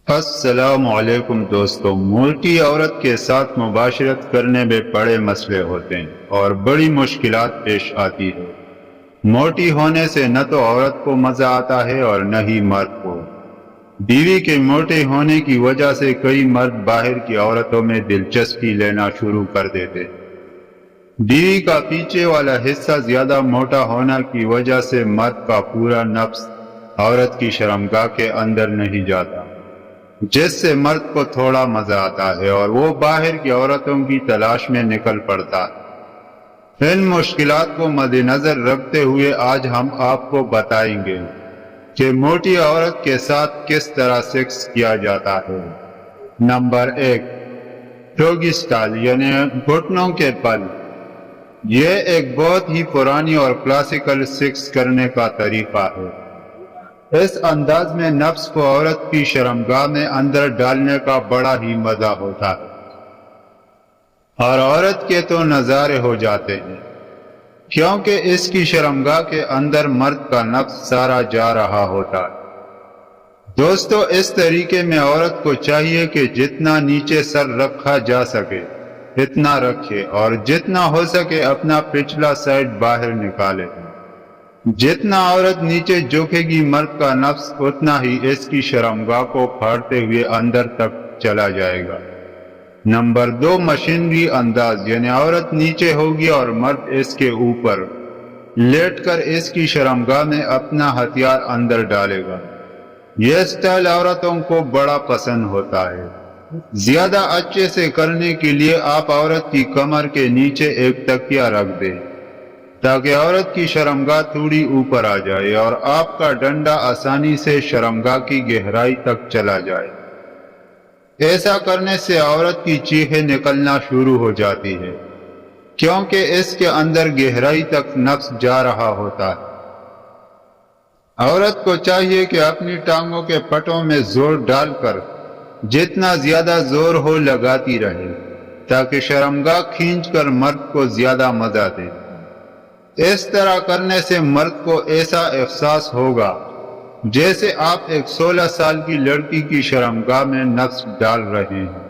السلام علیکم دوستوں، موٹی عورت کے ساتھ مباشرت کرنے میں بڑے مسئلے ہوتے ہیں اور بڑی مشکلات پیش آتی ہے۔ موٹی ہونے سے نہ تو عورت کو مزہ آتا ہے اور نہ ہی مرد کو۔ بیوی کے موٹے ہونے کی وجہ سے کئی مرد باہر کی عورتوں میں دلچسپی لینا شروع کر دیتے۔ بیوی کا پیچھے والا حصہ زیادہ موٹا ہونے کی وجہ سے مرد کا پورا نفس عورت کی شرمگاہ کے اندر نہیں جاتا، جس سے مرد کو تھوڑا مزہ آتا ہے اور وہ باہر کی عورتوں کی تلاش میں نکل پڑتا ہے۔ ان مشکلات کو مد نظر رکھتے ہوئے آج ہم آپ کو بتائیں گے کہ موٹی عورت کے ساتھ کس طرح سیکس کیا جاتا ہے۔ نمبر 1، ڈوگی سٹائل یعنی گھٹنوں کے بل۔ یہ ایک بہت ہی پرانی اور کلاسیکل سیکس کرنے کا طریقہ ہے۔ اس انداز میں نفس کو عورت کی شرمگاہ میں اندر ڈالنے کا بڑا ہی مزہ ہوتا ہے اور عورت کے تو نظارے ہو جاتے ہیں، کیونکہ اس کی شرمگاہ کے اندر مرد کا نفس سارا جا رہا ہوتا ہے۔ دوستو، اس طریقے میں عورت کو چاہیے کہ جتنا نیچے سر رکھا جا سکے اتنا رکھے اور جتنا ہو سکے اپنا پچھلا سائڈ باہر نکالے۔ جتنا عورت نیچے جھکے گی مرد کا نفس اتنا ہی اس کی شرمگاہ کو پھاڑتے ہوئے اندر تک چلا جائے گا۔ نمبر 2، مشینری انداز یعنی عورت نیچے ہوگی اور مرد اس کے اوپر لیٹ کر اس کی شرمگاہ میں اپنا ہتھیار اندر ڈالے گا۔ یہ سٹائل عورتوں کو بڑا پسند ہوتا ہے۔ زیادہ اچھے سے کرنے کے لیے آپ عورت کی کمر کے نیچے ایک تکیہ رکھ دیں تاکہ عورت کی شرمگاہ تھوڑی اوپر آ جائے اور آپ کا ڈنڈا آسانی سے شرمگاہ کی گہرائی تک چلا جائے۔ ایسا کرنے سے عورت کی چیخیں نکلنا شروع ہو جاتی ہے، کیونکہ اس کے اندر گہرائی تک نفس جا رہا ہوتا ہے۔ عورت کو چاہیے کہ اپنی ٹانگوں کے پٹوں میں زور ڈال کر جتنا زیادہ زور ہو لگاتی رہے تاکہ شرمگاہ کھینچ کر مرد کو زیادہ مزہ دے۔ اس طرح کرنے سے مرد کو ایسا احساس ہوگا جیسے آپ ایک 16 سال کی لڑکی کی شرمگاہ میں نفس ڈال رہے ہیں۔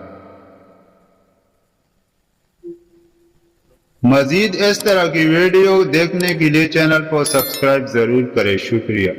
مزید اس طرح کی ویڈیو دیکھنے کے لیے چینل کو سبسکرائب ضرور کریں۔ شکریہ۔